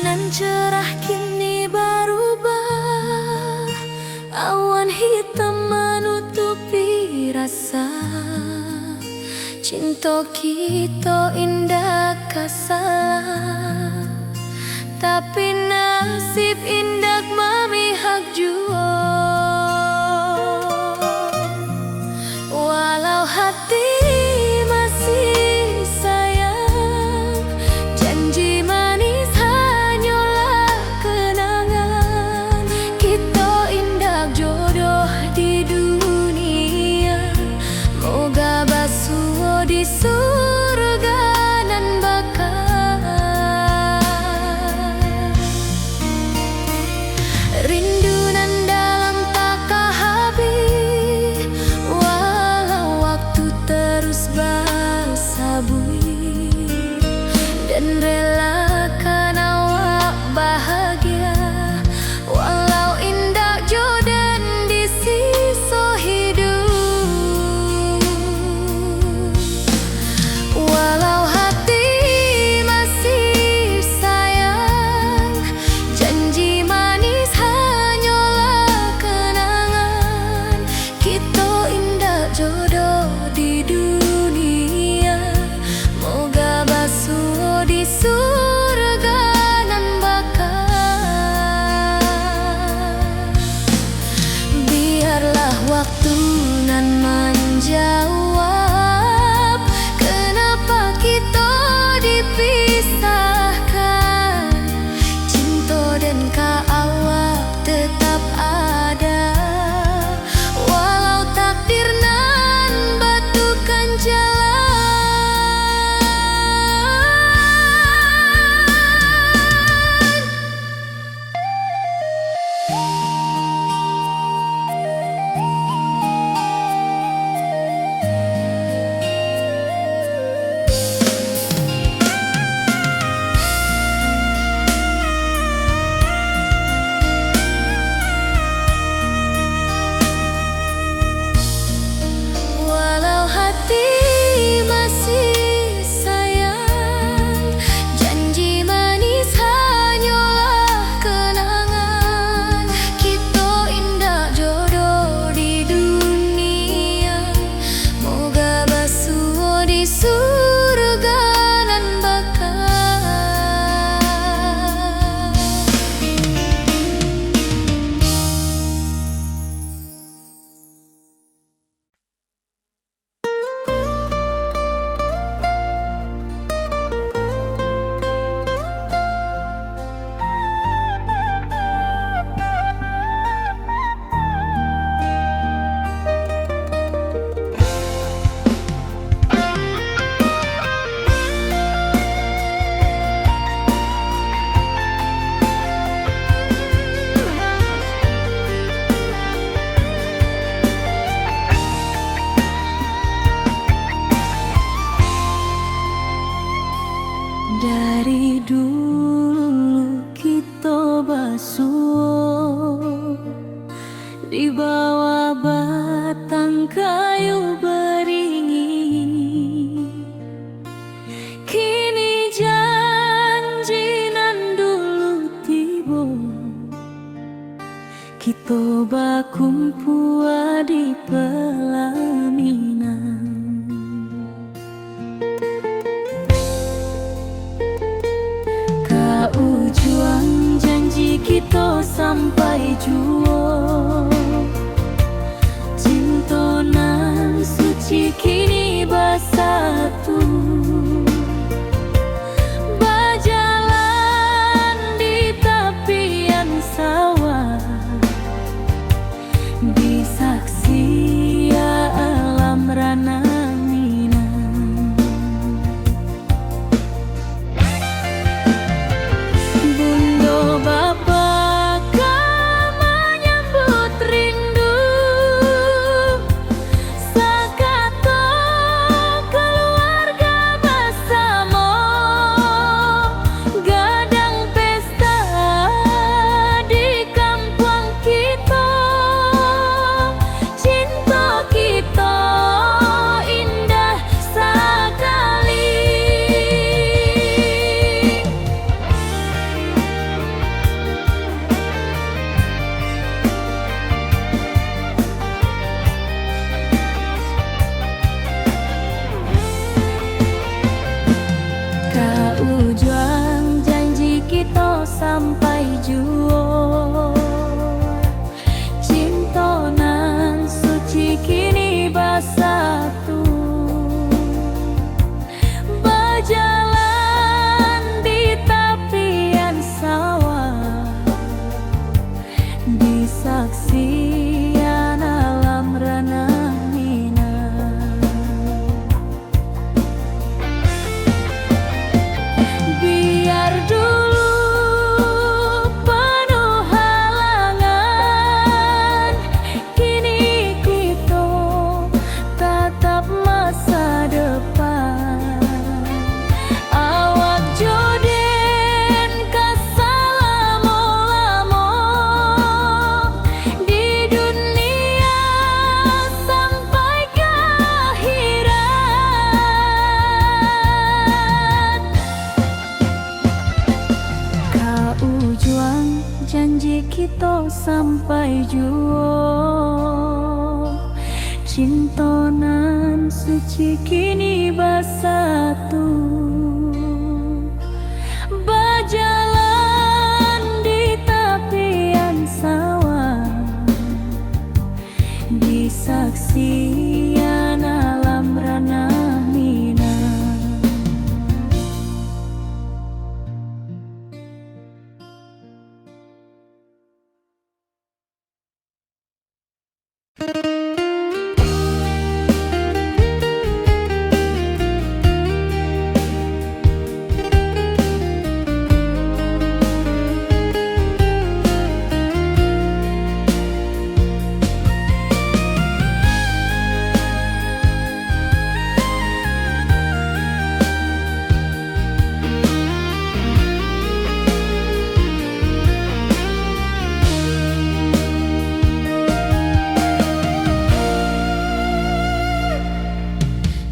Nan cerah kini berubah, awan hitam menutupi rasa. Cinta kita indah kasalah, tapi nasib indah memihak jua. Walau hati masih sayang, janji manis hanyalah kenangan. Kita indah jodoh di dunia, moga basuh di surga nan bakal. Rindu nan dalam tak habis, walau waktu terus bersabui, dan relakan awak bahagia walau indah jodan di sisa hidup. Walau hati masih sayang, janji manis hanyalah kenangan. Kita indah jodoh di dunia, moga basuh di surga nan bakal. Biarlah waktu nan menjawab kenapa kita dipisahkan. Cinta dan awak tetap ada, walau takdir nan batukan jalan. Walau hati masih sayang, janji manis hanyalah kenangan. Kita indah jodoh di dunia, moga basuh di surga nan bakal. Dari dulu kita basuh di bawah batang kayu beringin. Kini janji nan dulu tiba, kita bakumpul di pelaminan. Ujung janji kita sampai jua, cinta nan suci kini bersatu. Berjalan di tepian sawah, disaksi alam rana. Bapa kau menyambut rindu, sakata bersatu, berjalan di tepian sawah, di saksian alam ranah Minang. Biar dulu penuh halangan, kini kita tatap masa depan. Awak joden kasalamo-lamo di dunia sampai ke akhirat. Kau juang janji kita sampai jua, cinta nan suci kini bersatu, berjalan di tepian sawah, di saksian alam ranah Minang.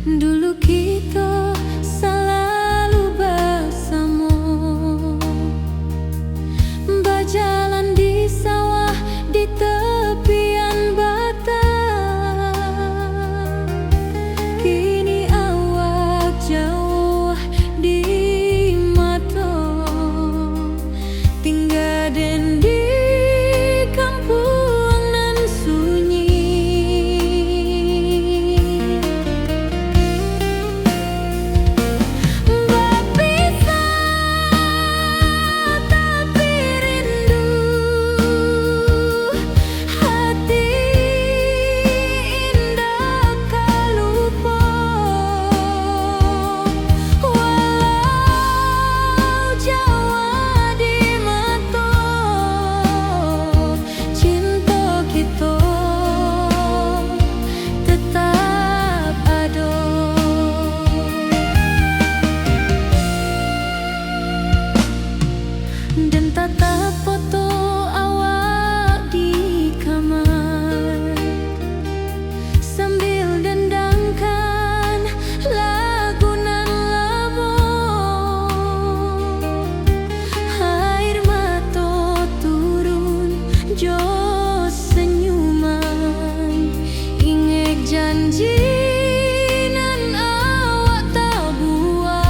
Dulu kita selalu bersama, berjalan di sawah di tepian batang. Kini awak jauh di mata, tinggal di kampung nan sunyi. Dan tatap foto awak di kamar, sambil dendangkan lagu nan lama. Air mata turun jo senyuman, ingat janji nan awak tak buat.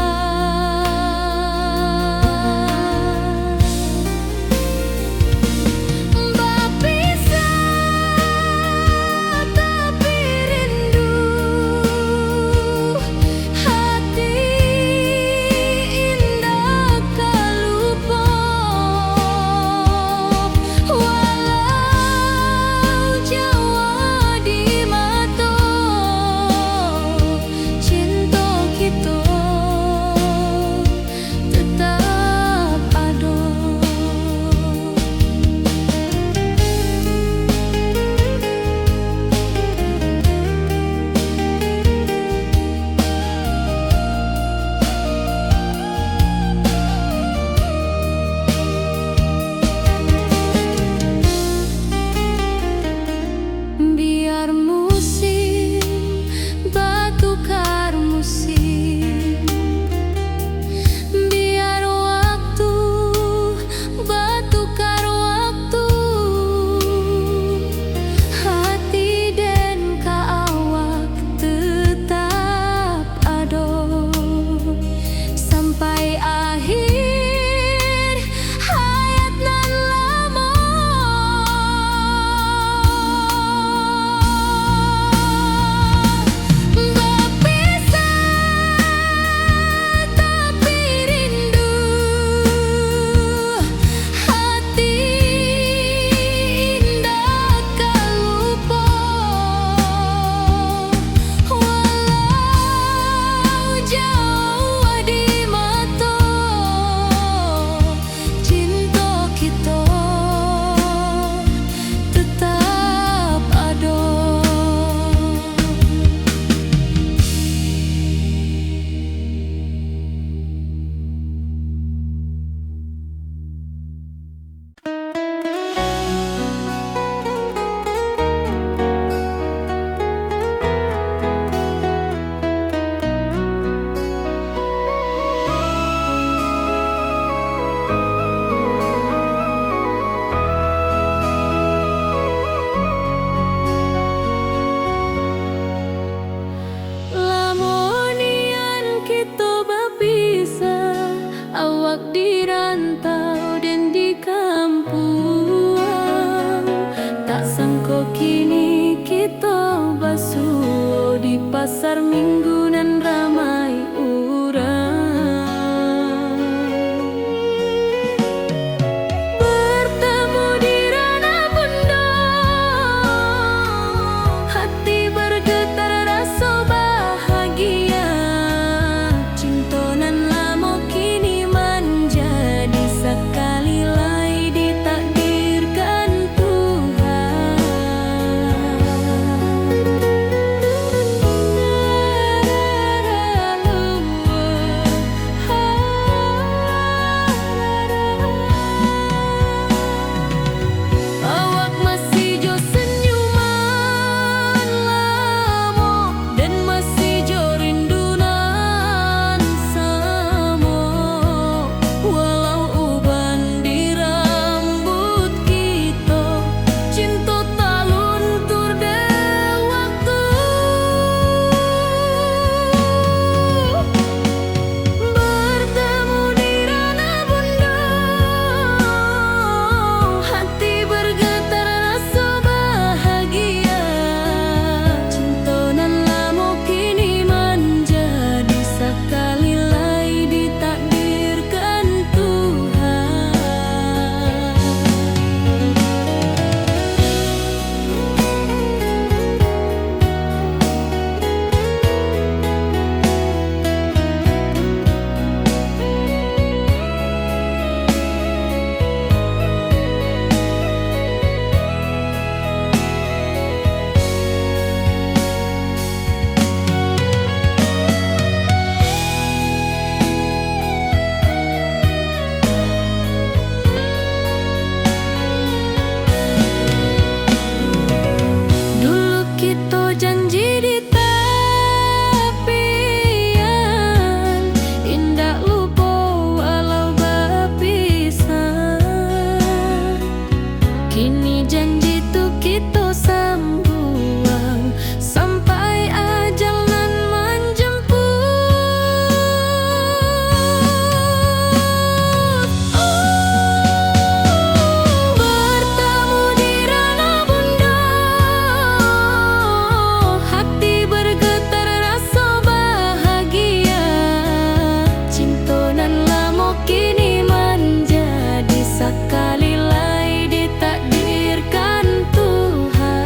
di pasar minggu nan ramai urang. Bertemu di ranah bunda, hati bergetar rasa bahagia. Cinta nan lama kini menjadi sekali lai ditakdirkan Tuhan. Awak masih jo senyuman lamo dan masih jo rindunan samo. Walau uban di rambut kita, cinta tak luntur de waktu. Bertemu di ranah bunda, hati bergetar rasa bahagia. Cinta nan lama kini menjadi sekali lai ditakdirkan Tuhan. Dulu kita janji di tepian, indah lupa walau berpisah. Kini janji tu kita sambuang sampai ajal nan menjemput. Bertemu di ranah bunda, hati bergetar rasa bahagia. Cinta nan lama kini menjadi sekali lai ditakdirkan Tuhan.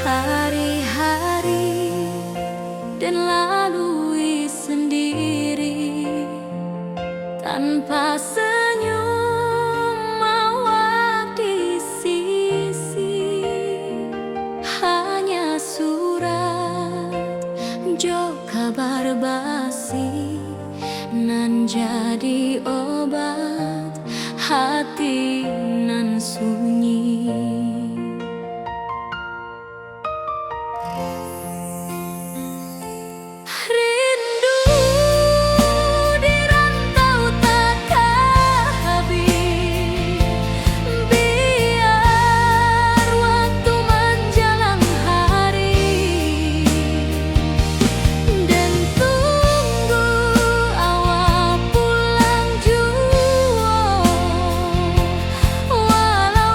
Hari-hari dan lalui sendiri tanpa senyum awak di sisi. Hanya surat jo kabar basi nan jadi obat hati nan sunyi. Rindu di rantau takkan habis, biar waktu menjelang hari dan tunggu awak pulang jua. Walau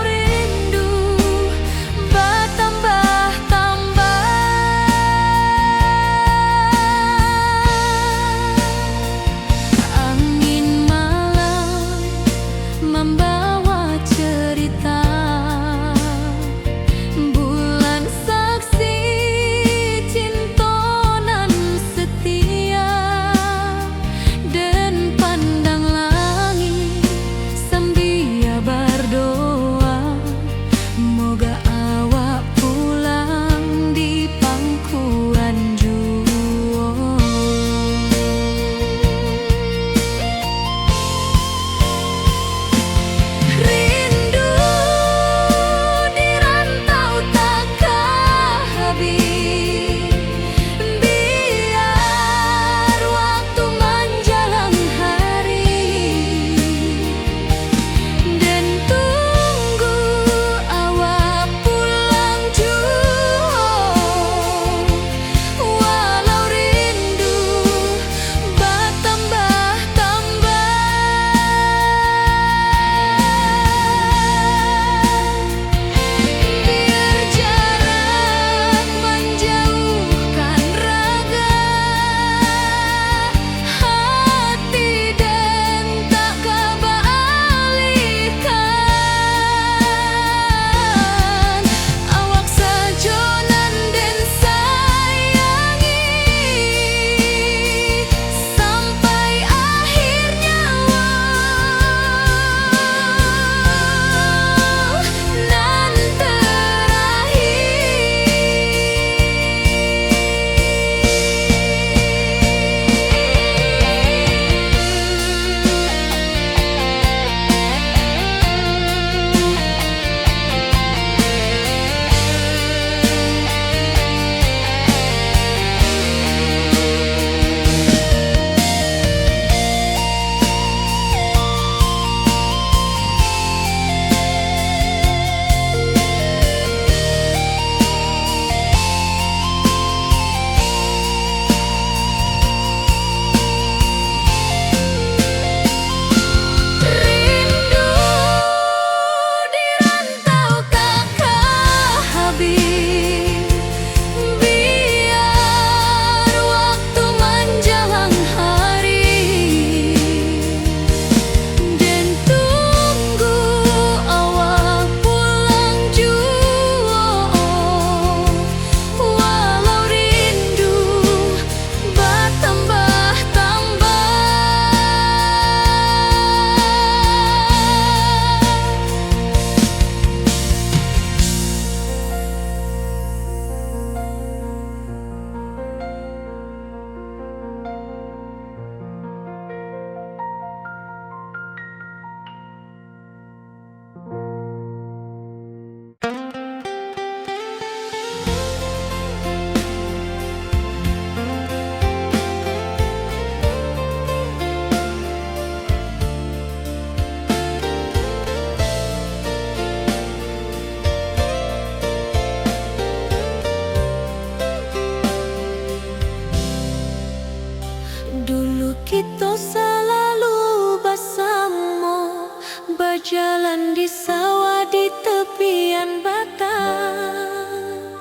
kita selalu bersama, berjalan di sawah di tepian batang.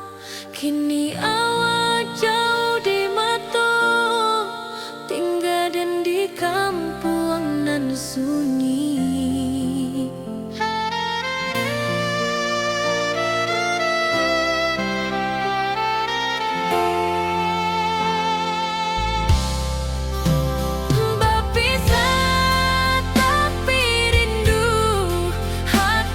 Kini awak jauh di mata, tinggal dan di kampung nan sunyi. Berpisah tapi rindu, hati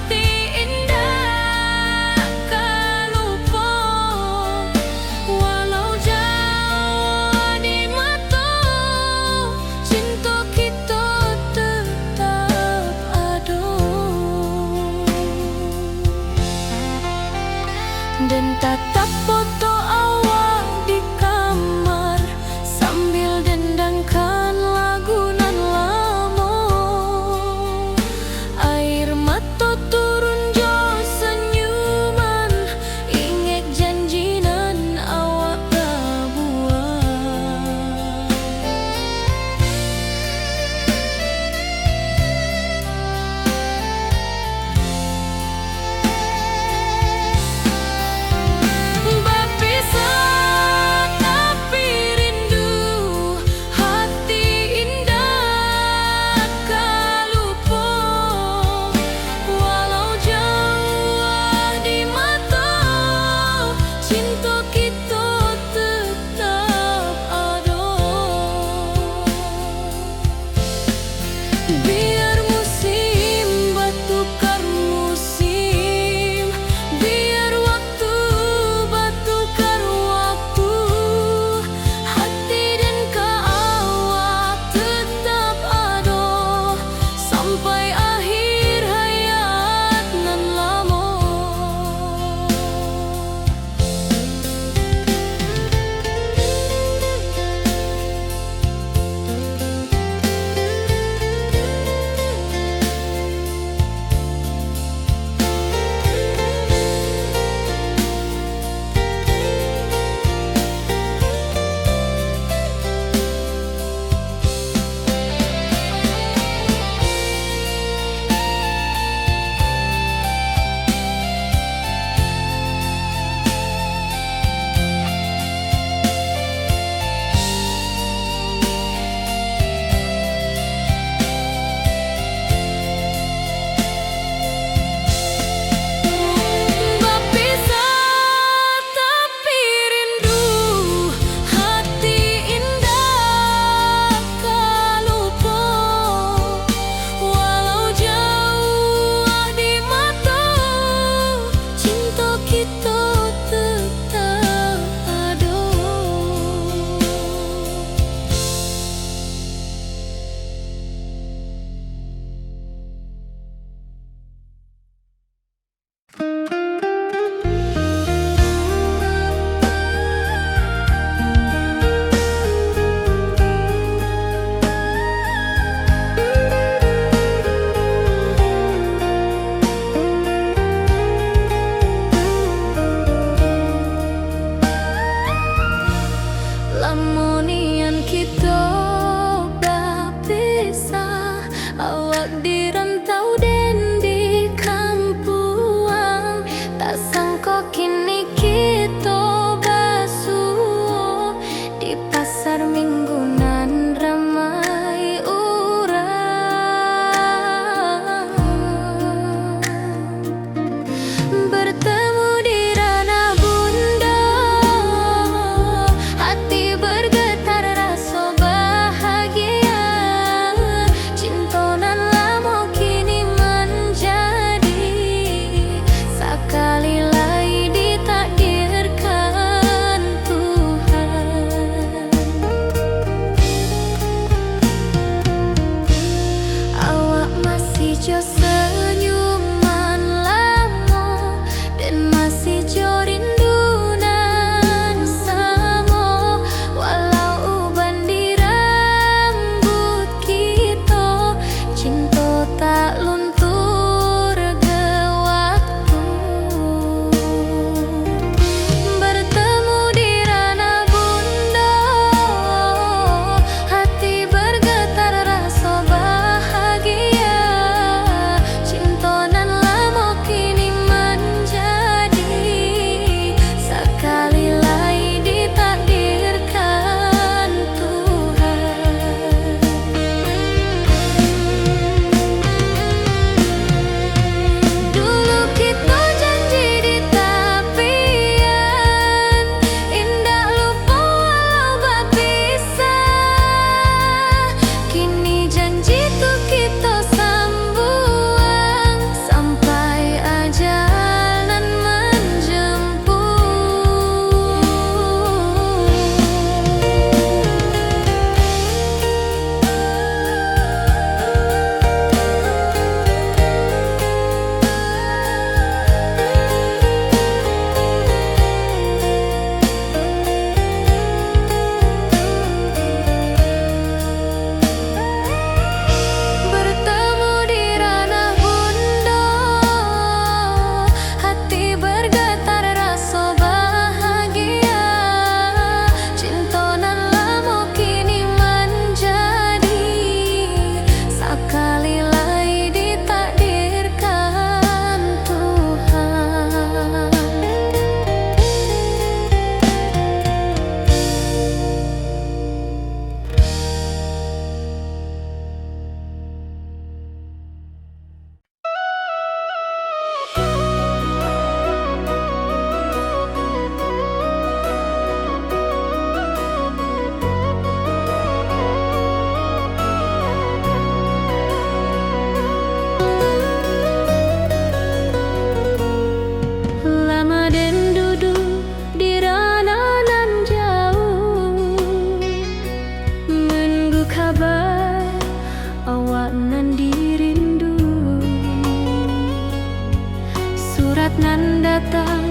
nan datang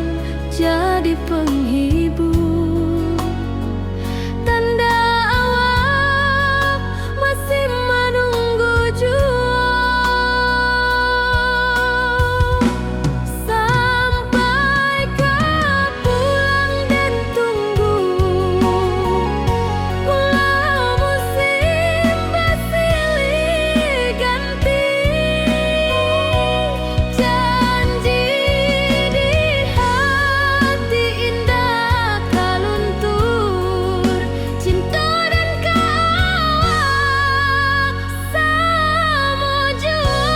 jadi penghibur. Tanda awak masih menunggu jua, sampai kau pulang dan tunggu. Pulau musim bersilih ganti, janji di hati indah kaluntur. Cinta dan kawak sama jua.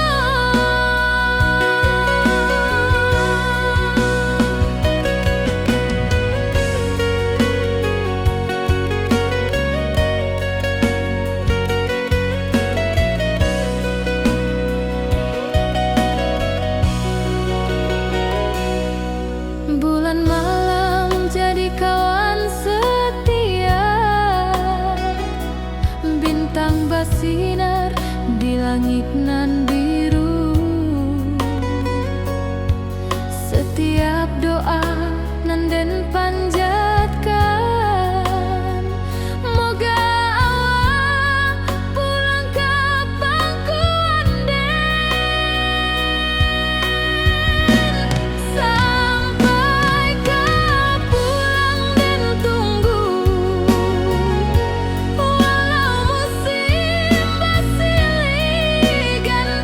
Bulan malam jadi kawan setia, bintang bersinar di langit nan biru. Setiap doa nan den panjatkan, moga awak pulang kapan ku anden. Sampai kau pulang dan tunggu, walau musim bersilih ganti,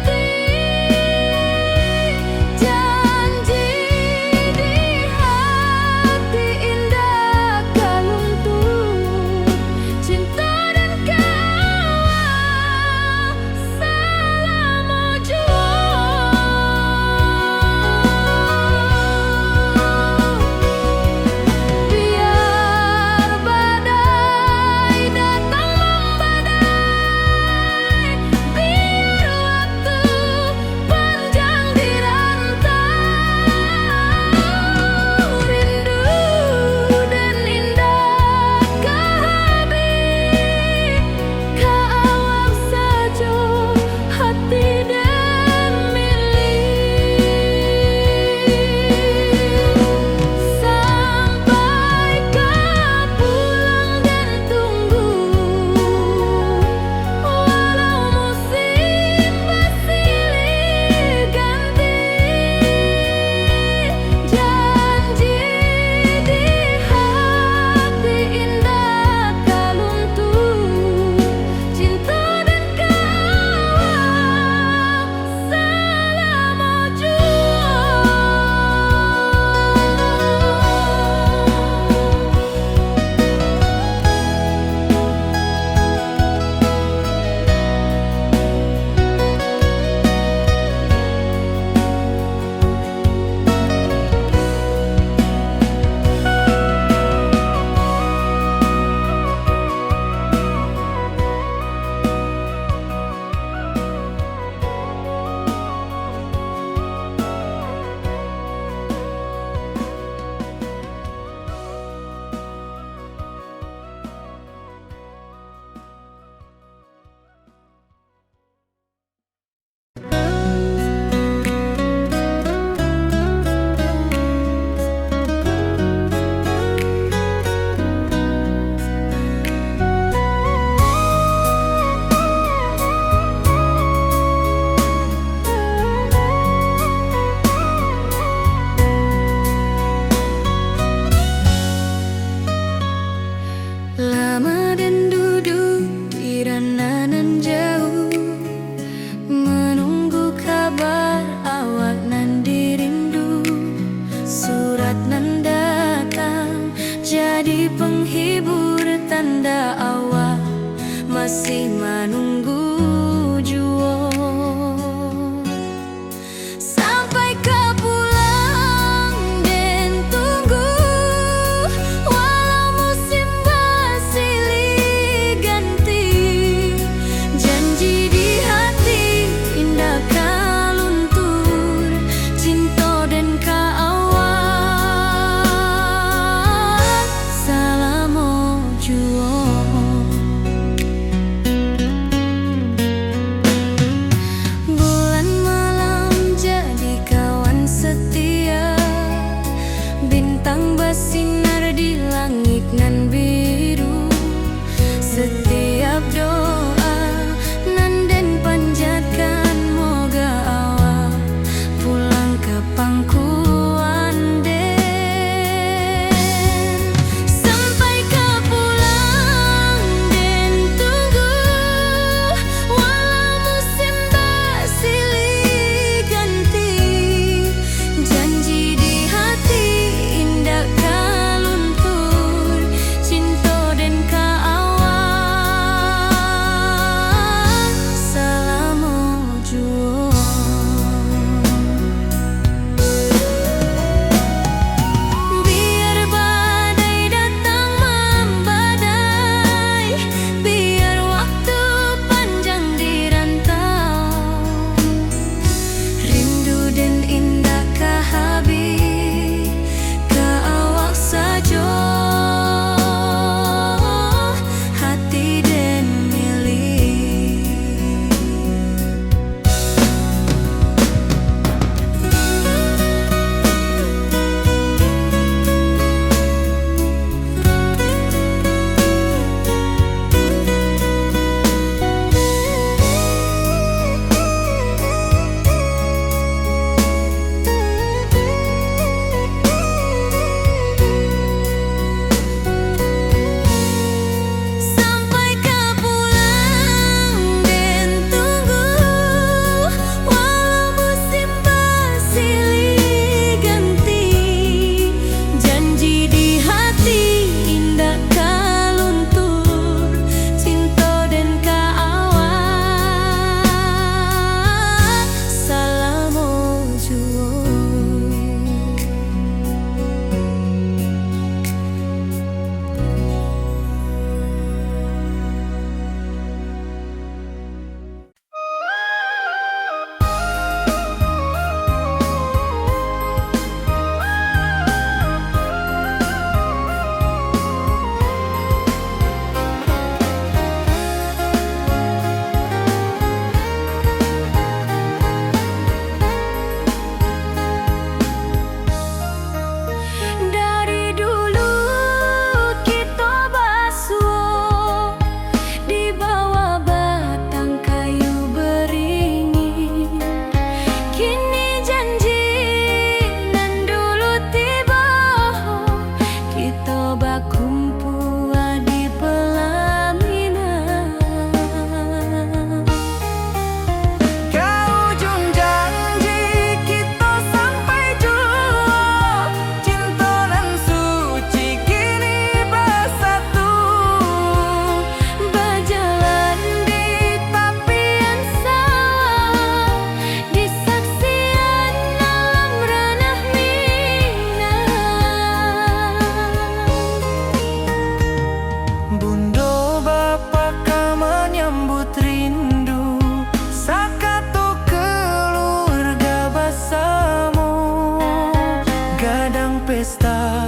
pesta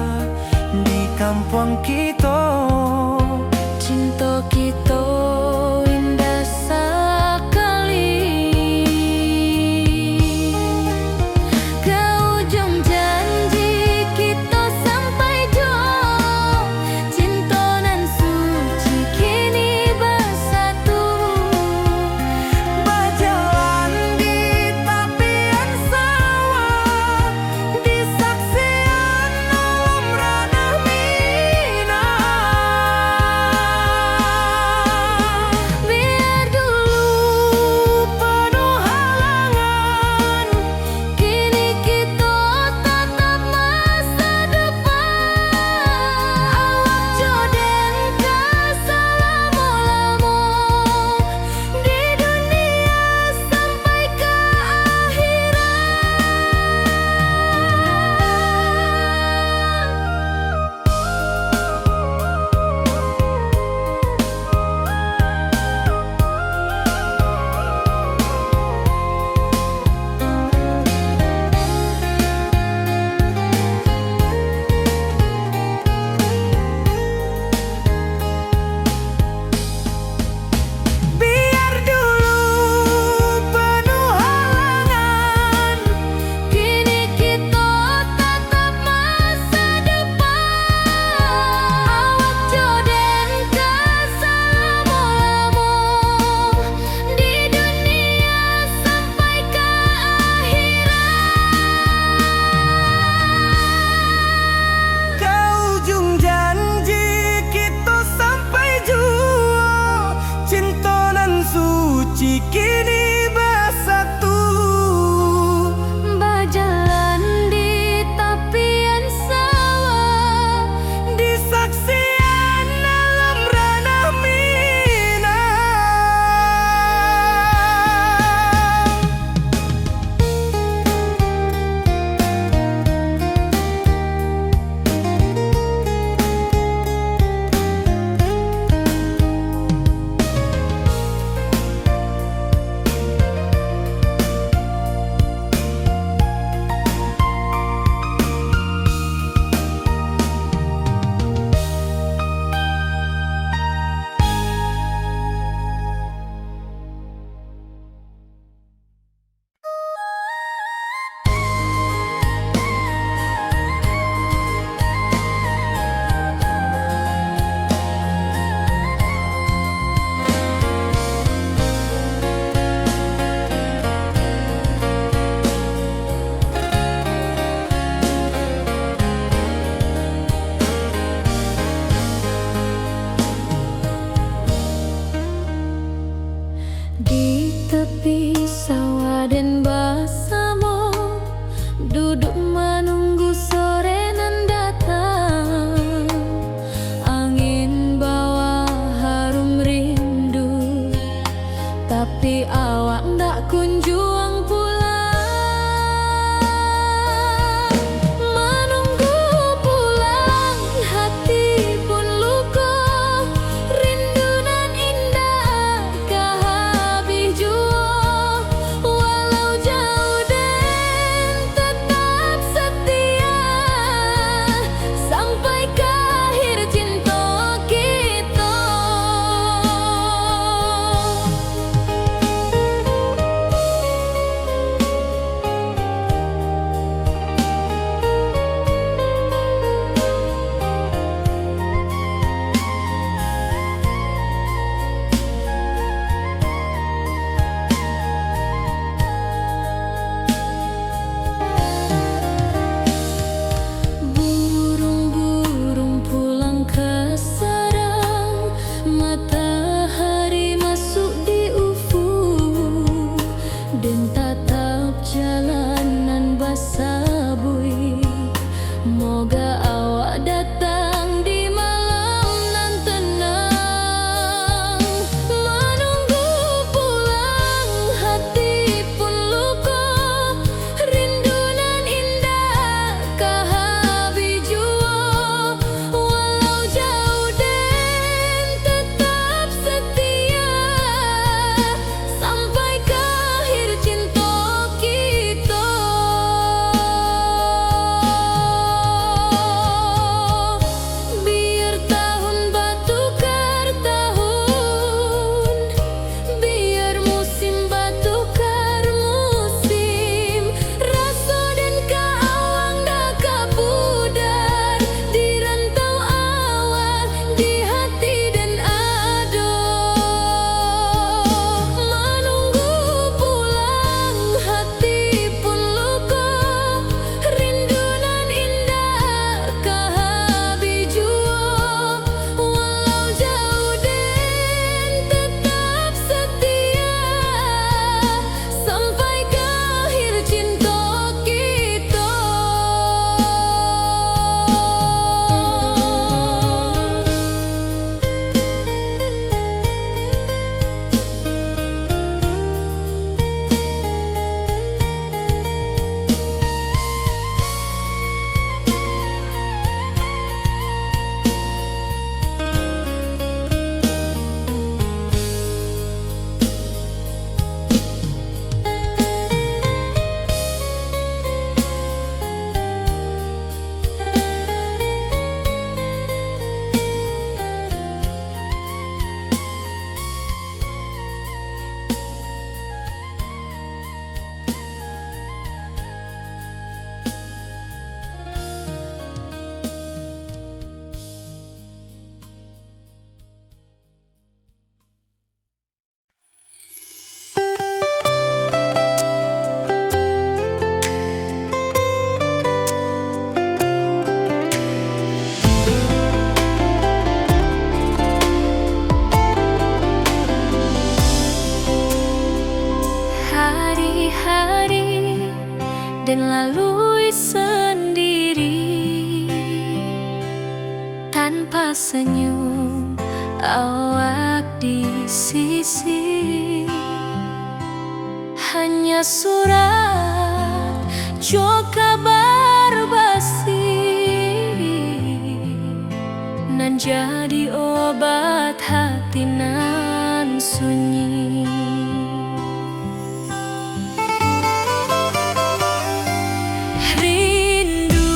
di kampung kita. Cinta kita indah sekali. Ke ujung janji kita sampai jauh. Cinta nan suci kini bersatu. Berjalan di tepian sawah, di saksian alam ranah Minang. Biar dulu penuh halangan, kini kita tatap masa depan. Awak joden ke selama-lama di dunia sampai ke Biar dulu penuh halangan, kini kita tatap masa depan. Awak joden ke selama-lama di dunia sampai ke ke ujung janji kita sampai jua. Cinta nan suci kini bersatu. berjalan di tepian sawah. Di saksian alam ranah Minang. Di tepi sawah dan bersama, duduk menunggu sore nan datang. Angin bawa harum rindu, tapi awak ndak kunjung pulang. Menunggu pulang, hati pun luka. Rindu nan indah kah habis jua. Walau jauh dan tetap setia, sampai ke akhir cinta kita. hari-hari dan lalui sendiri tanpa senyum awak di sisi. Hanya surat jo kabar basi nan jadi obat hati nan sunyi. Rindu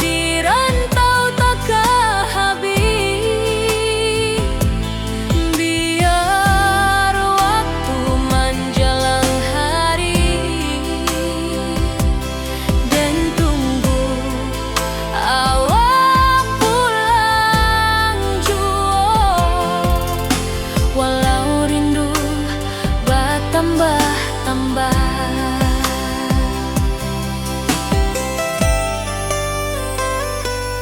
di rantau takkan habis, biar waktu menjelang hari dan tunggu awak pulang jua. Walau rindu bertambah-tambah,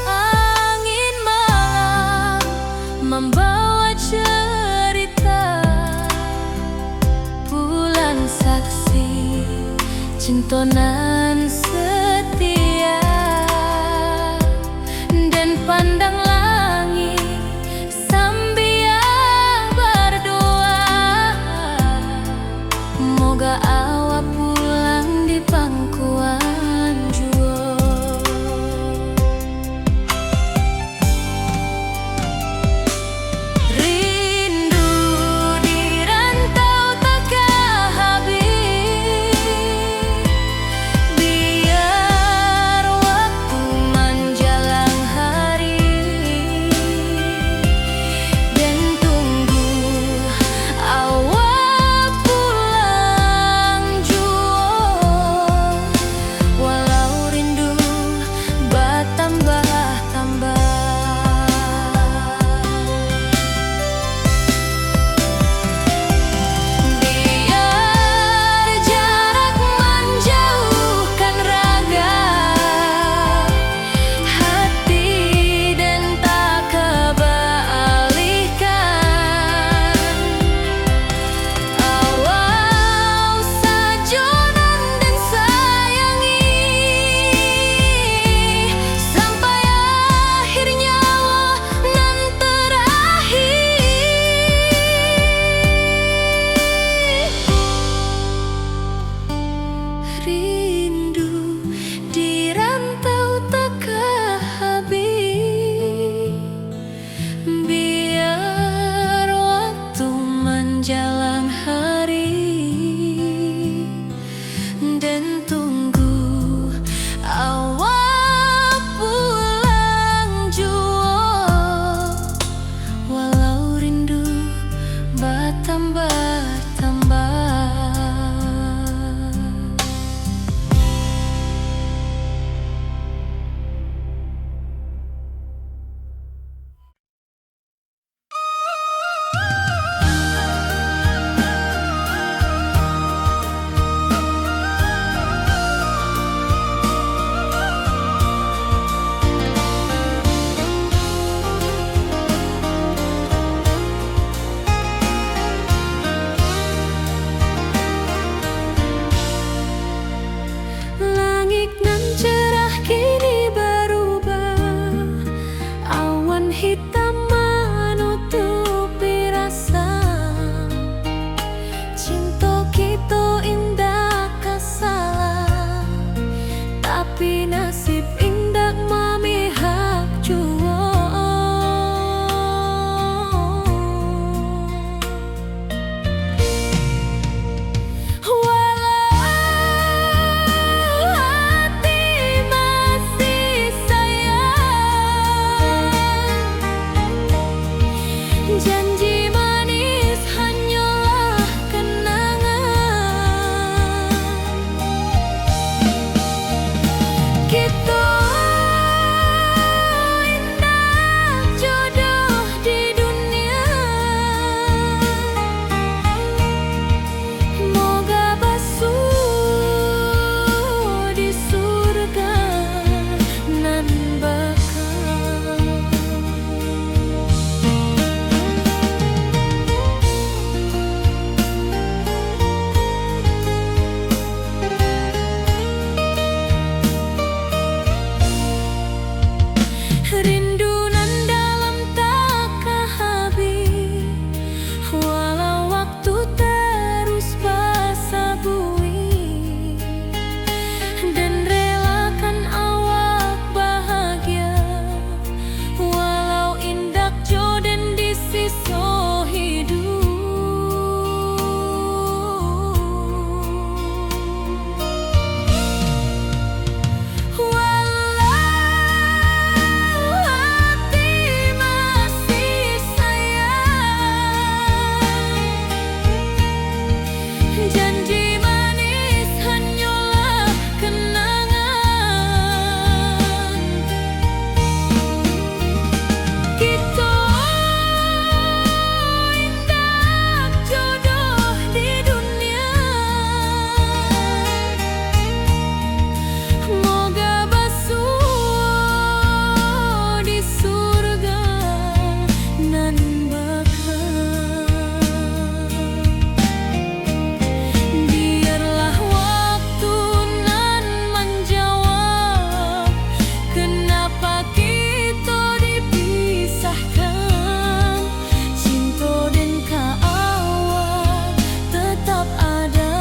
angin malam membawa cerita, bulan saksi cinta nan setia, dan pandang langit sambil berdoa, moga awak pulang di pangkuan jua. Rindu di rantau takkan habis, Janji manis hanyalah kenangan. Kita indah jodoh di dunia. Moga basuh di surga nan bakal. Biarlah waktu nan menjawab kenapa kita dipisahkan. Cinta dan kaawak tetap ada,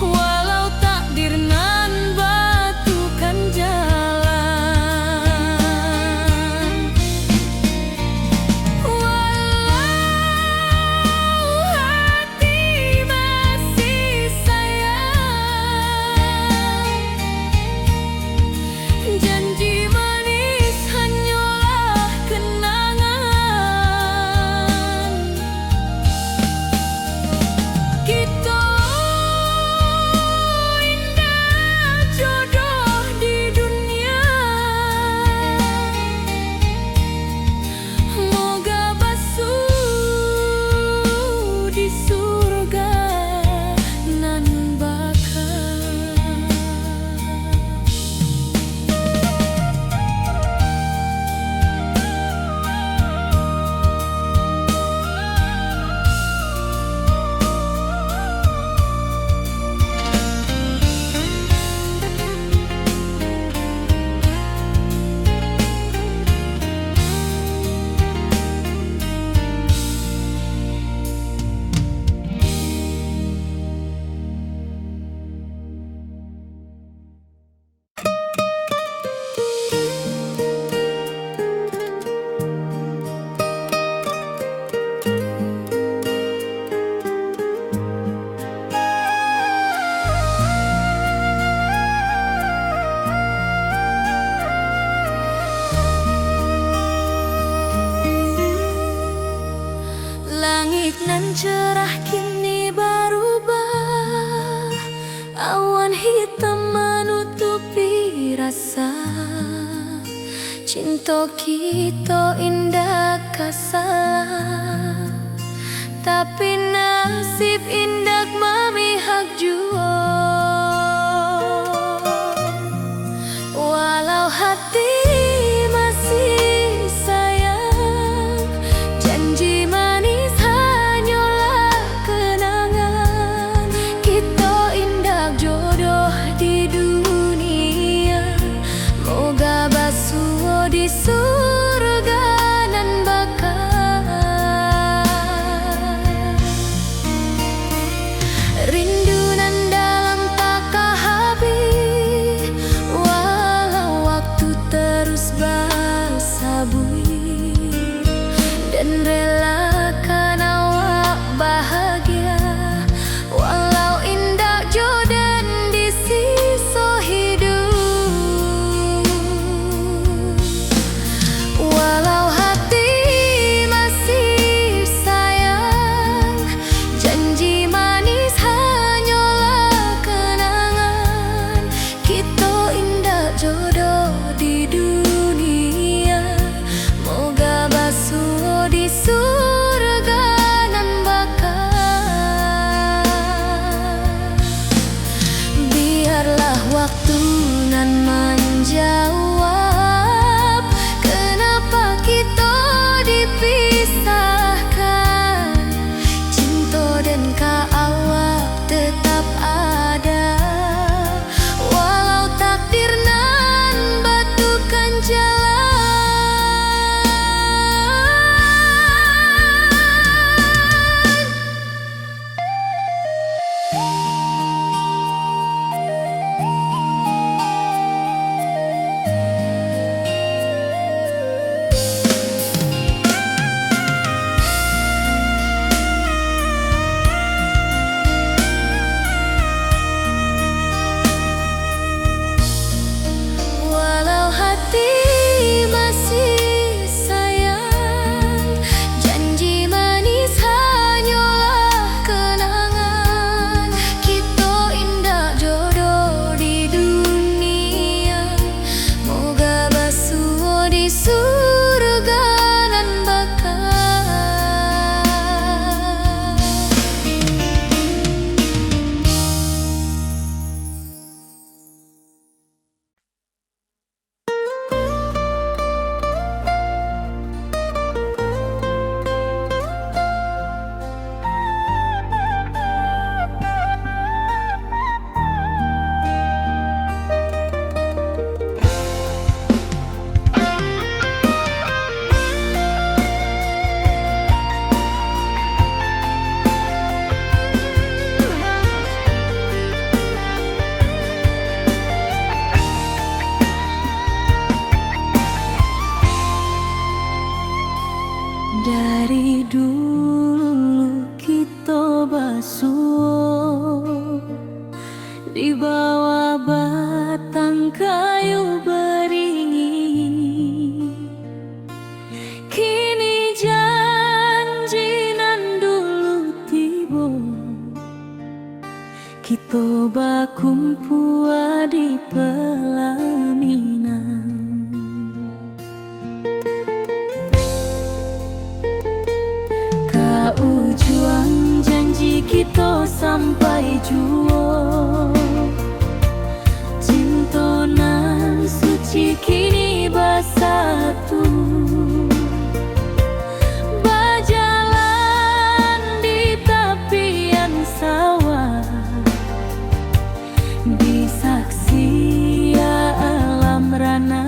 walau takdir nan batukan jalan. Walau hati masih sayang, janji manis hanyalah kenangan. Kita indah jodoh di dunia. Moga basuh di surga nan bakal. Langit nan cerah kini berubah, awan hitam menutupi rasa. Cinta kita indah kasalah, tapi nasib indah memihak jua. Walau hati masih sayang, janji manis hanyalah kenangan. Kita indah jodoh di dunia. Moga basuh di surga nan bakal. di bawah batang kayu beringin. Kini janji nan dulu tiba, kita bakumpul di pelaminan. Ujung janji kita sampai jua, cinta nan suci kini bersatu, berjalan di tepian sawah, di saksi alam rana.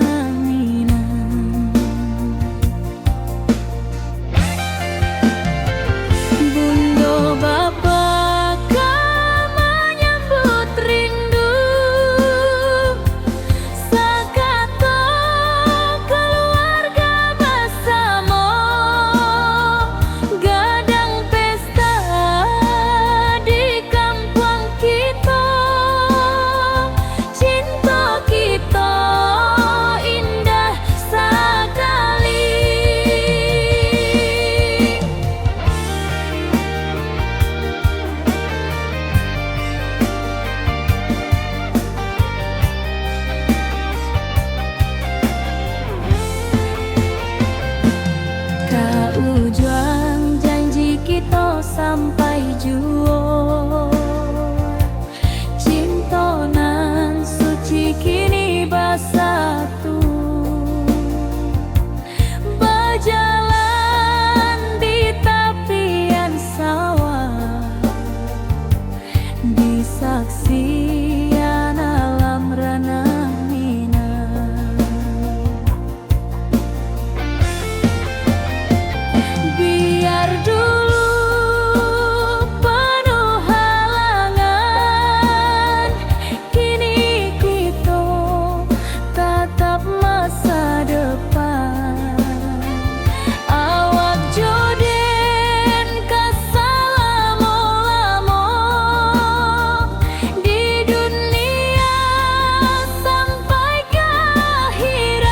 Ujung janji kita sampai jua, cinta nan suci kini bersatu, berjalan di tepian sawah, di saksian alam rana. Biar dulu penuh halangan, kini kita tatap masa depan. Awak joden kesalamo-lamo di dunia sampai ke akhirat.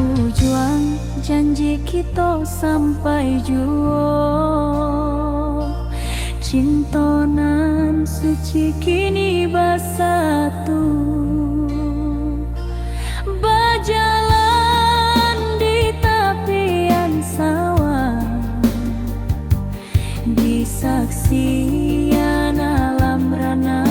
Ujung janji kita sampai jua, cinta nan suci kini bersatu, berjalan di tepian sawah, di saksian alam rana.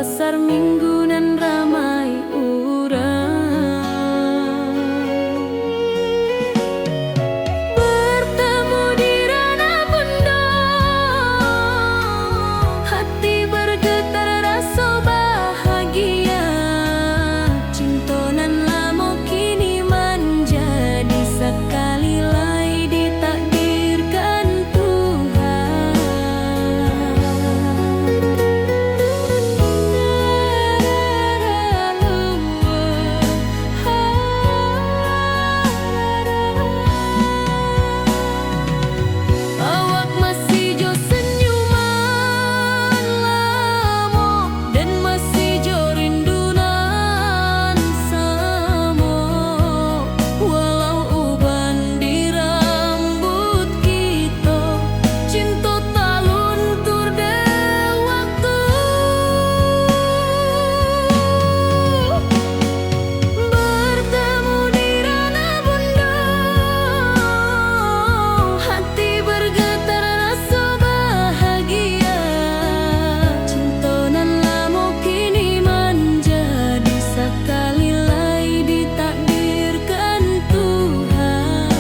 pasar minggu nan ramai urang. Bertemu di ranah bunda, hati bergetar rasa bahagia. Cinta nan lama kini menjadi sekali lagi ditakdirkan Tuhan. Awak masih jo senyuman lamo, dan masih jo rindunan samo. Walau uban di rambut kita, cinta tak luntur de waktu. Bertemu di ranah bunda, hati bergetar rasa bahagia. Cinta nan lama kini menjadi sekali lagi ditakdirkan Tuhan.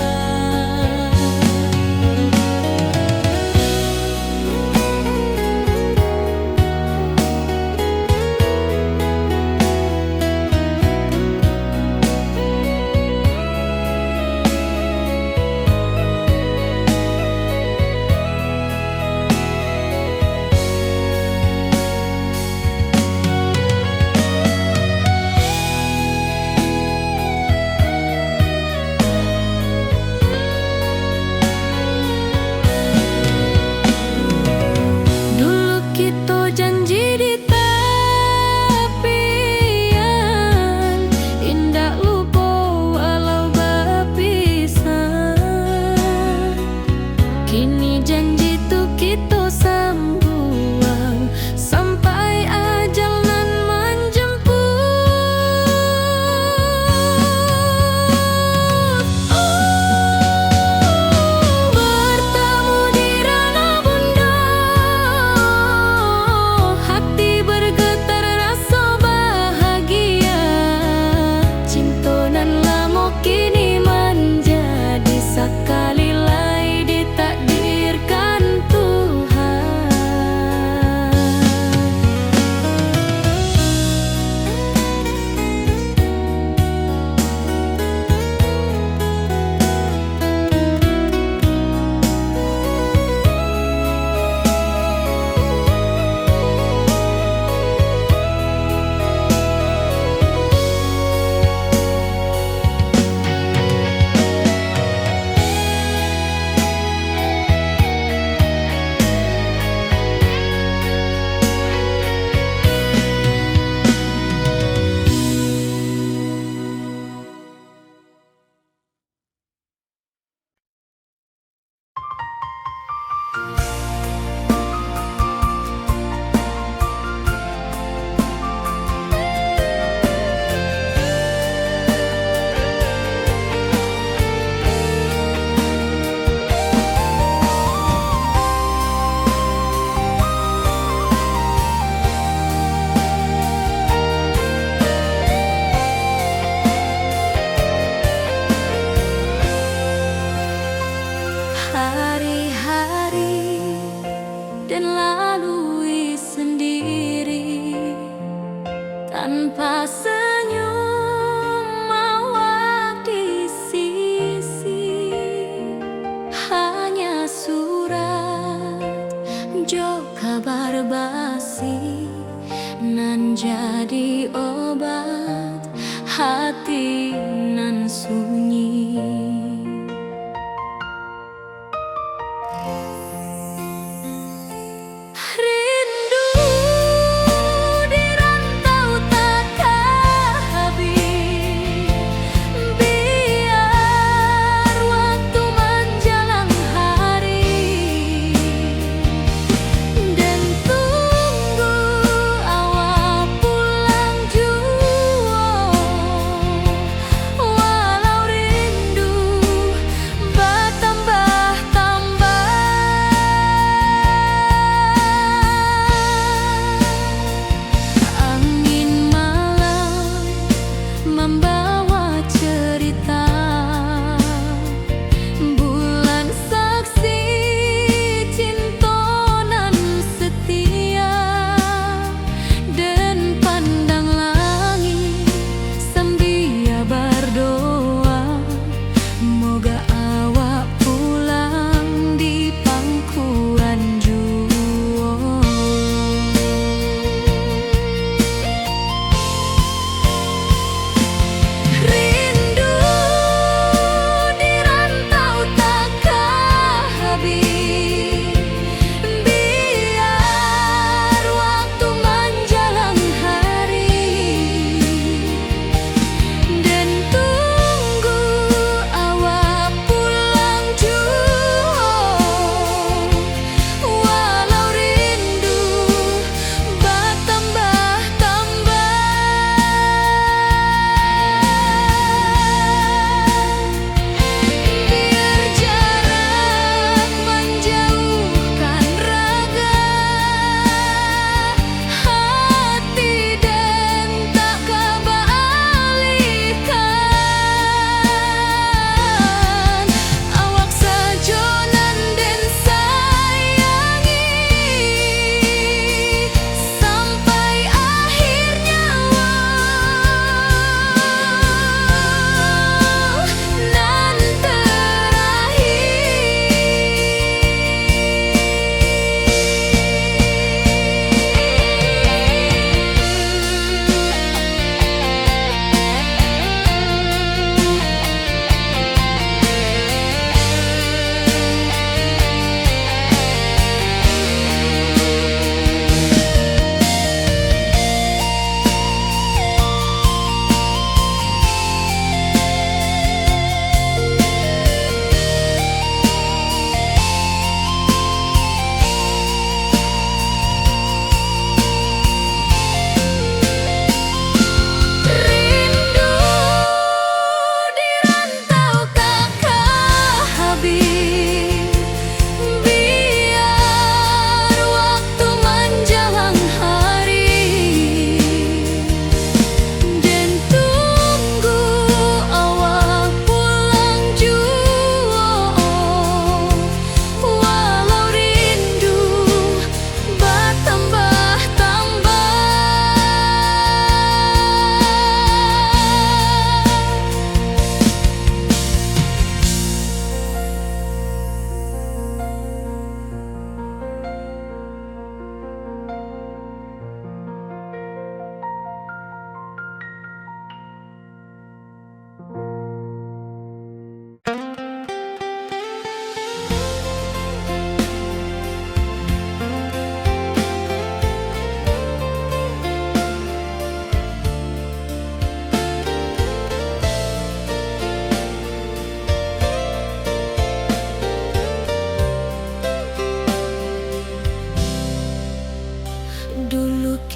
Dulu kita janji di tepian, indah lupa walau berpisah. Kini janji tu kita sambung sampai ajal nan menjemput. Bertemu di ranah bunda, hati bergetar rasa bahagia. Cinta nan lama kini menjadi sekali lagi ditakdirkan Tuhan. Hari-hari dan lalui sendiri tanpa senyum awak di sisi. Hanya surat jo kabar basi nan jadi obat hati nan sunyi. Rindu di rantau takkan habis, biar waktu menjelang hari, dan tunggu awak pulang jua. Walau rindu bertambah-tambah,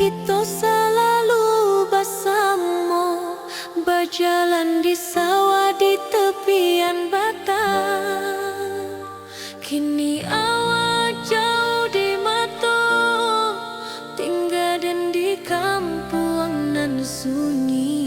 kita selalu bersama, berjalan di sawah di tepian batang. Kini awak jauh di mata, tinggal dan di kampung nan sunyi.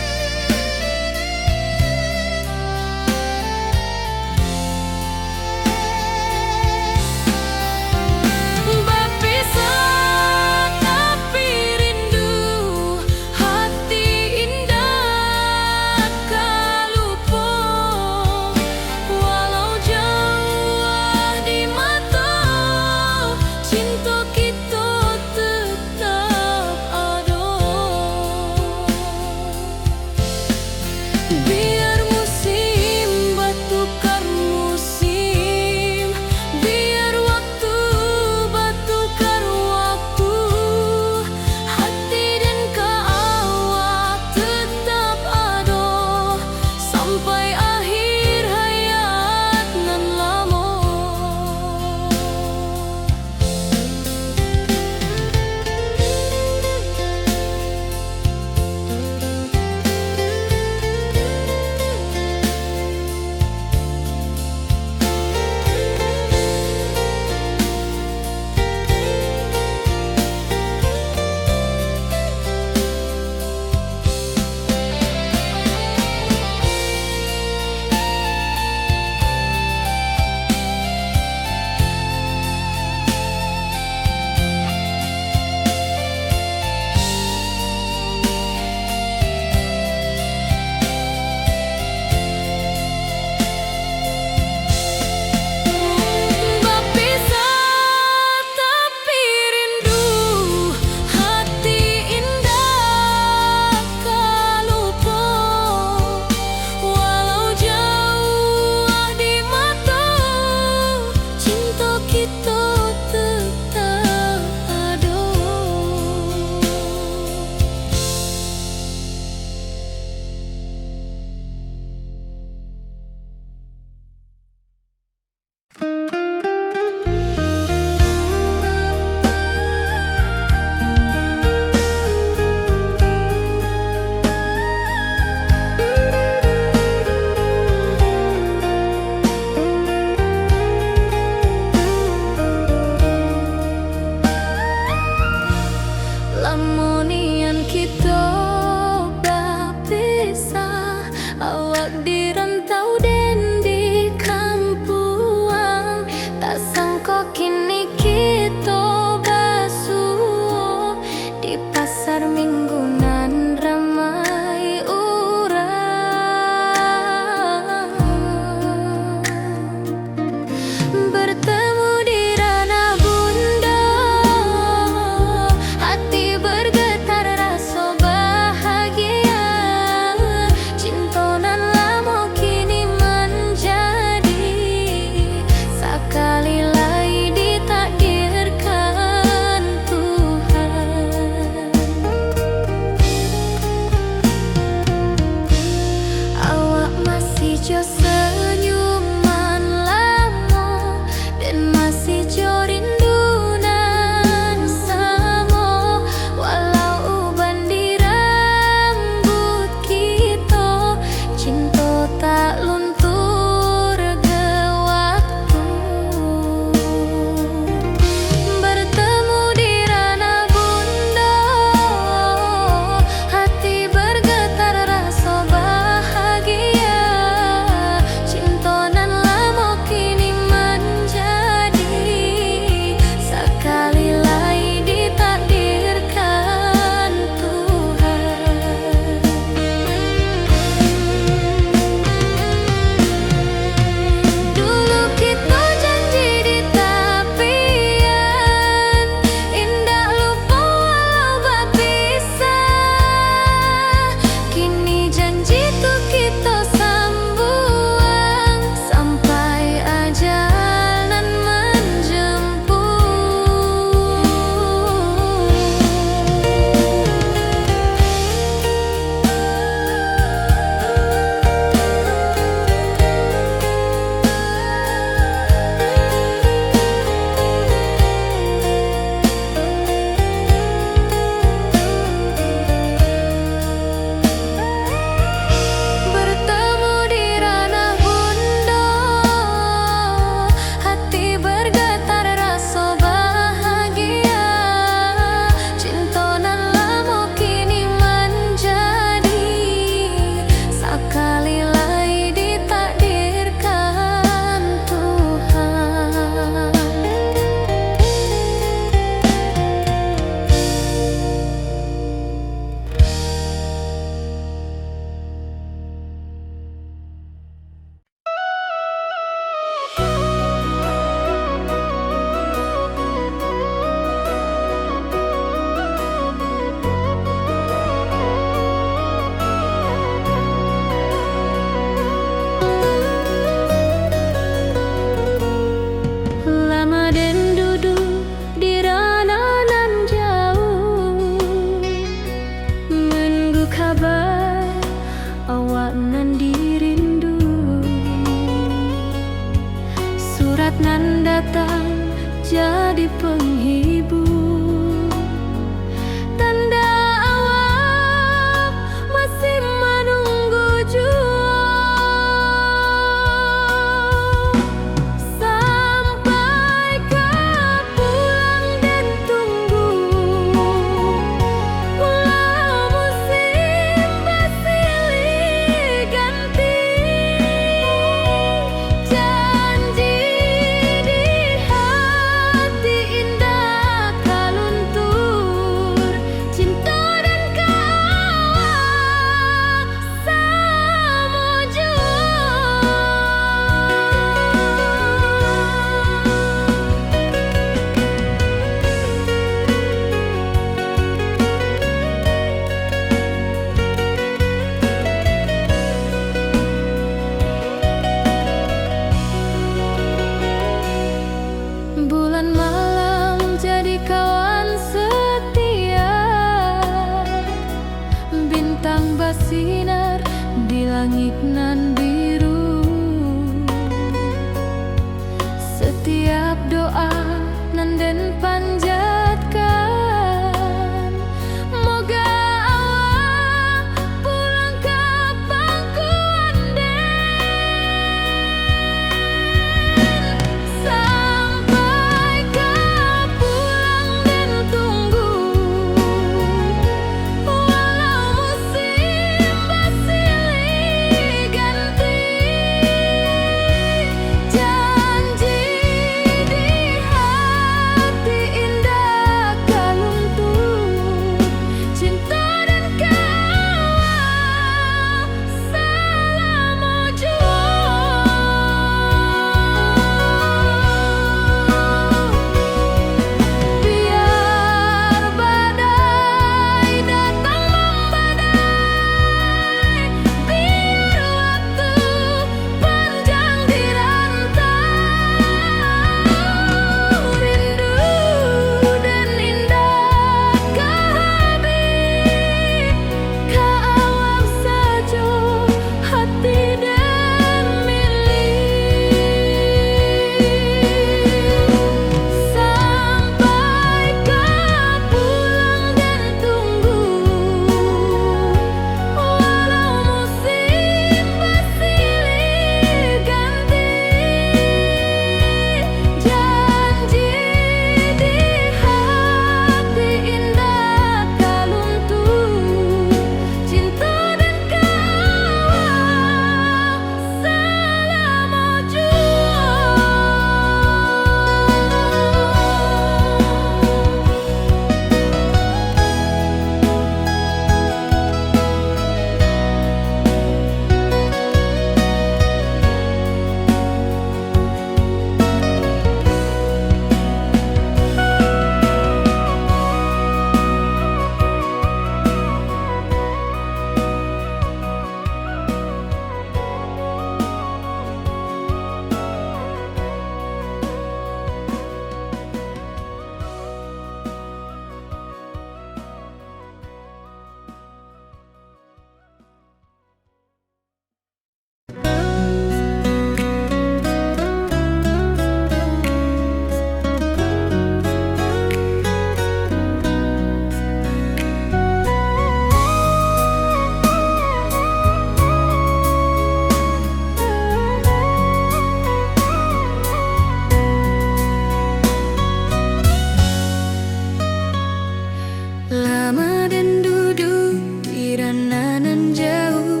Lama dan duduk di rananan jauh,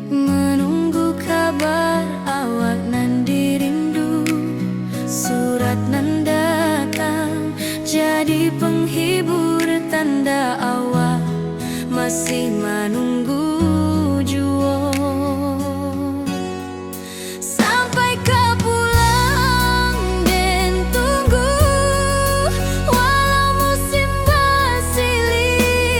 menunggu kabar awak nan dirindu. Surat nan datang jadi penghibur, tanda awak masih menunggu jua. Sampai kau pulang dan tunggu, walau musim bersilih,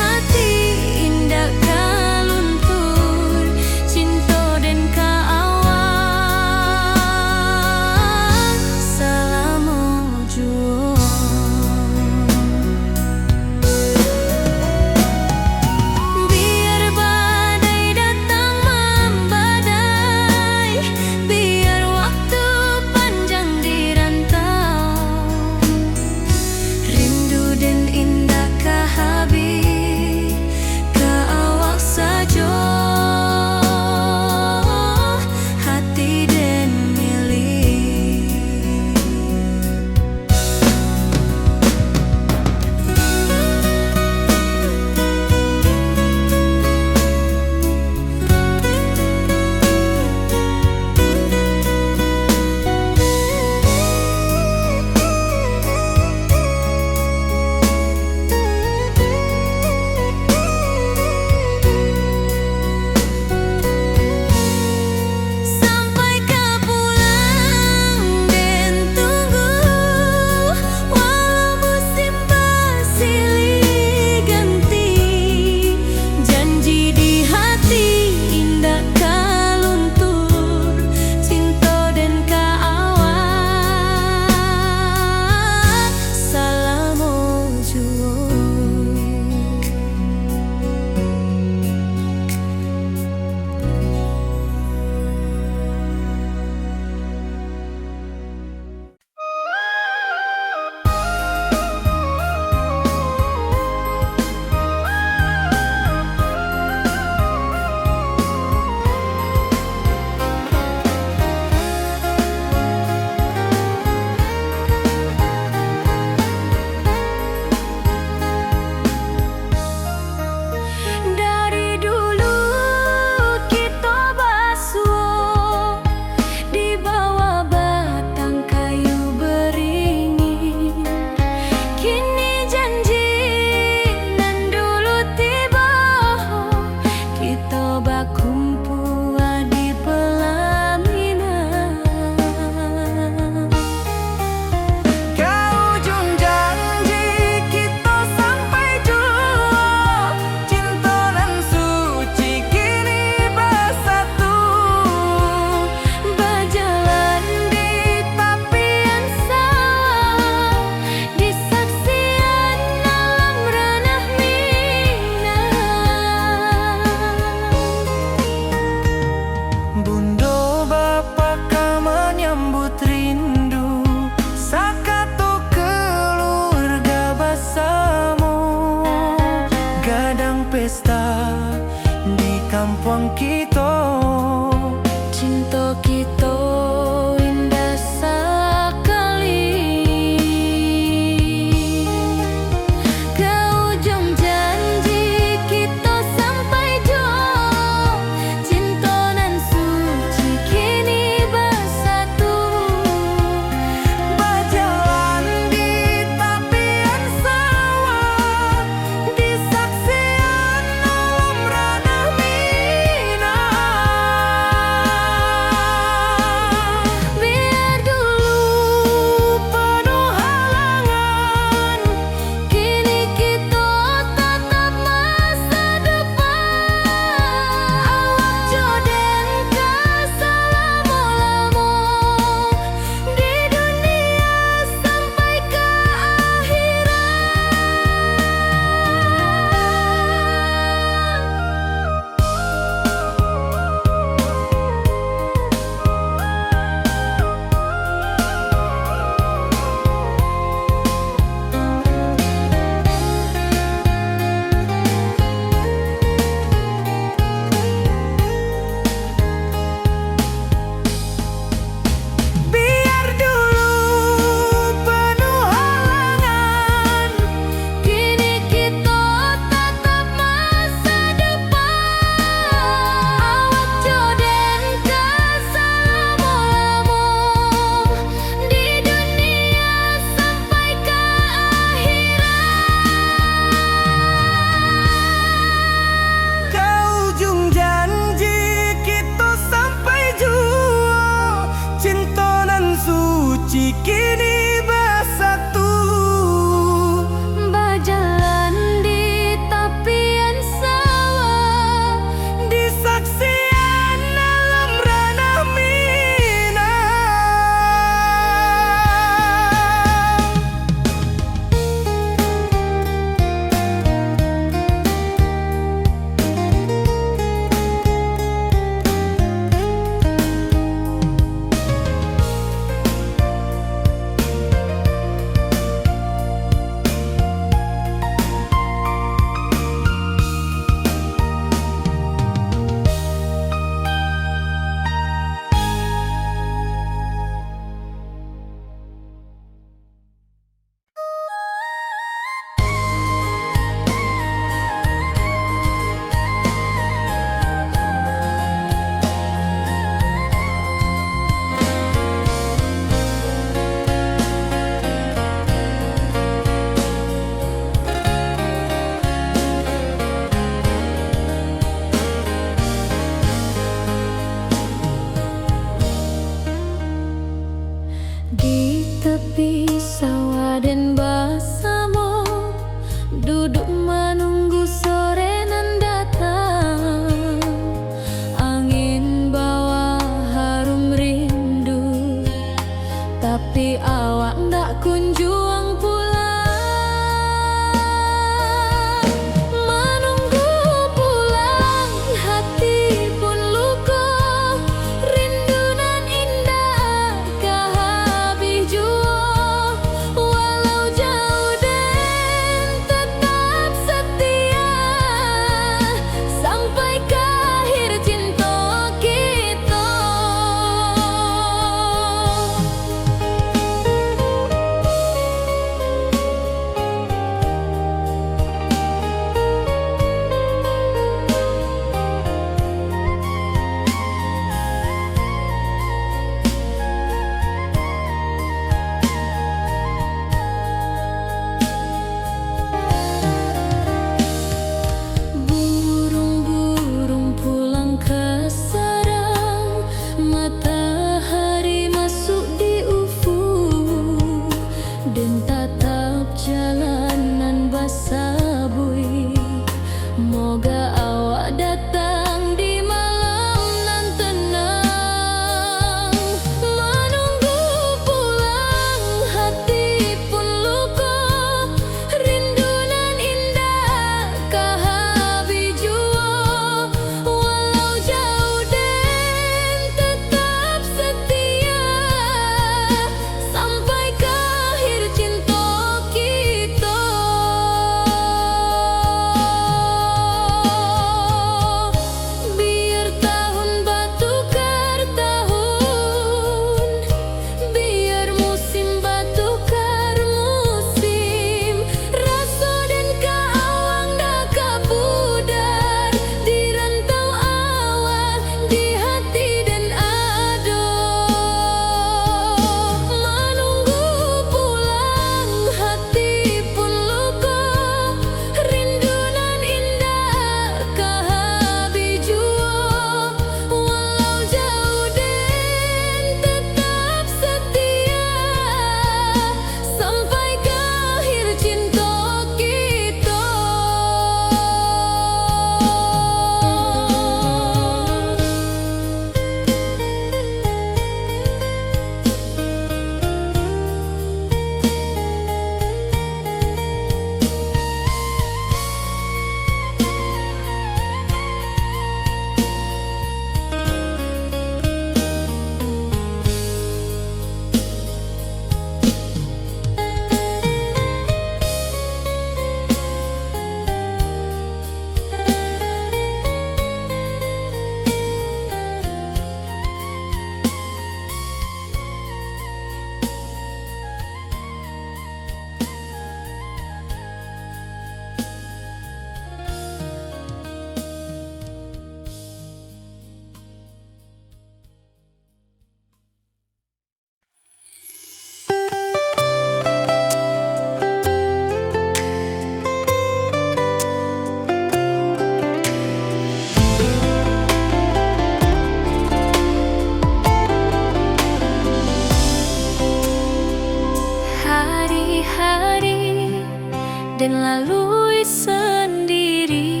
dan lalui sendiri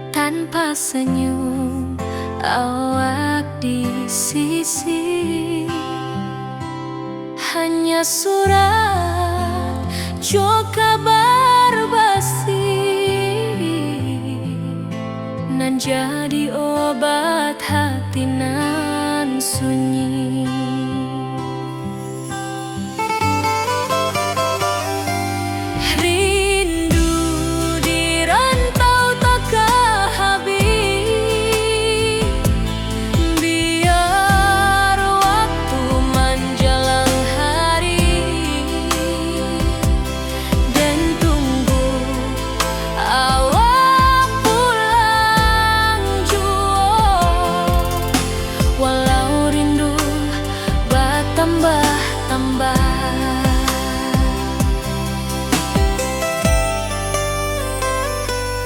tanpa senyum awak di sisi. Hanya surat jo kabar basi nan jadi obat hati nan sunyi. Rindu di rantau takkan habis, biar waktu menjelang hari dan tunggu awak pulang jua. Walau rindu bertambah-tambah,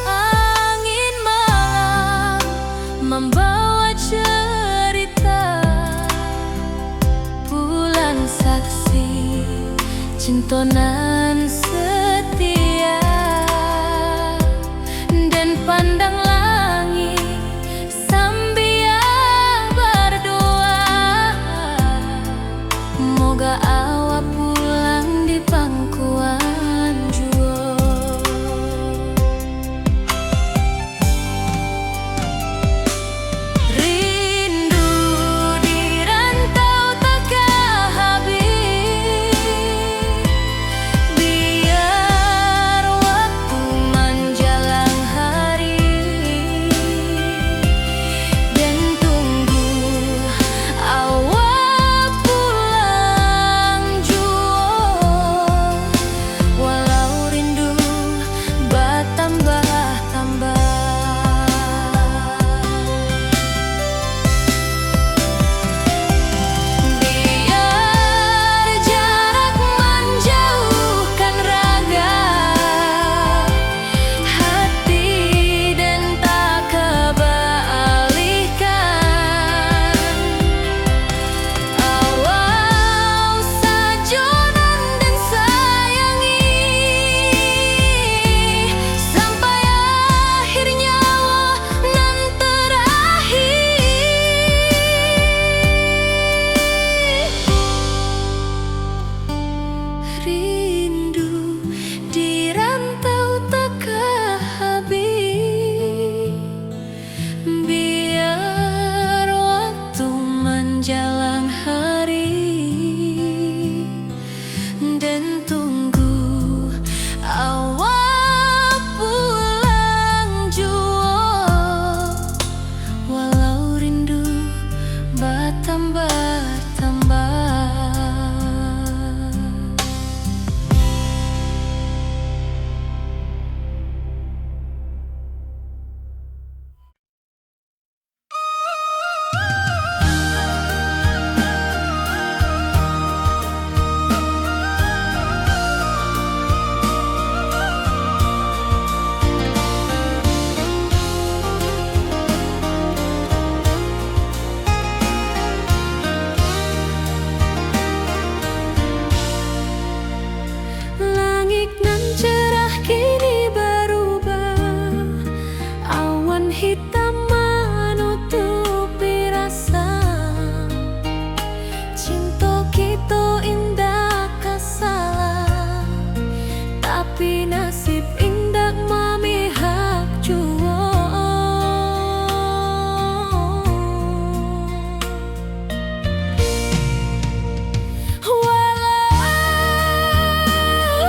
angin malam membawa cerita, bulan saksi cinta nan setia, dan pandang langit sambil berdoa, moga awak pulang di pangkuan jua. Rindu di rantau takkan habis, biar waktu menjelang hari dan tunggu awak pulang jua. Walau rindu bertambah-tambah, biar jarak menjauhkan raga hati dan tak kebalihkan. Awal sajonan dan sayangi sampai akhir nyawa nan terakhir. Rindu di rantau takkan habis, biar waktu menjelang hari dan tunggu awak pulang jua. Walau rindu bertambah-tambah. Langit nan cerah kini berubah, awan hitam menutupi rasa. Cinta kita indah kasalah, tapi nasib indah memihak jua. Walau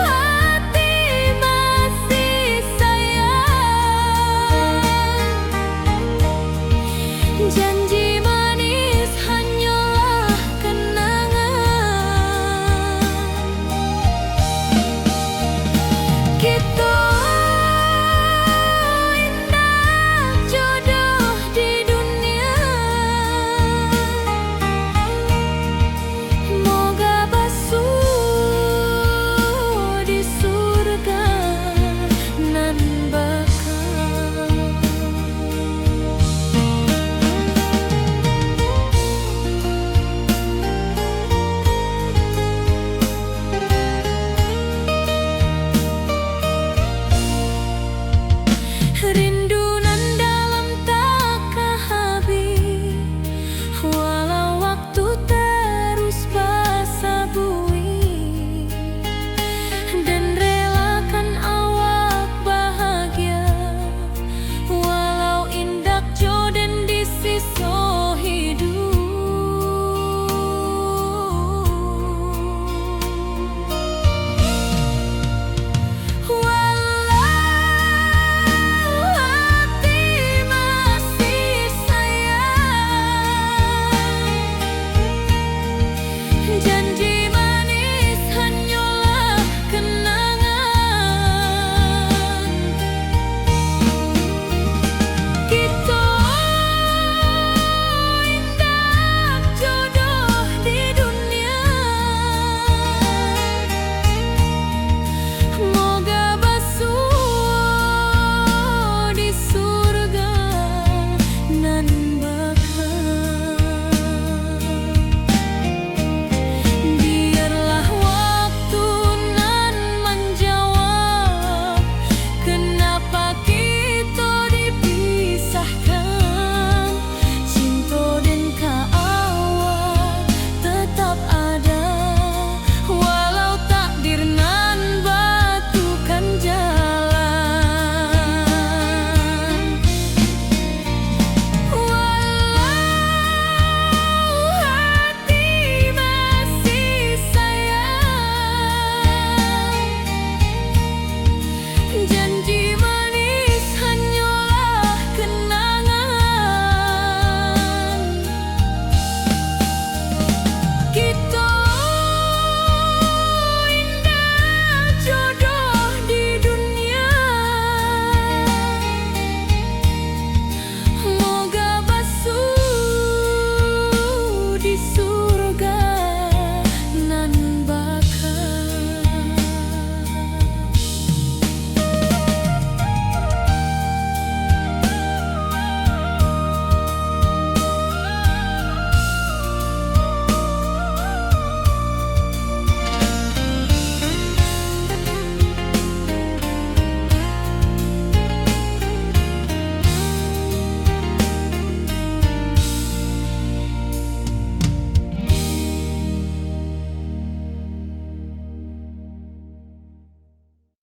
hati masih sayang, jangan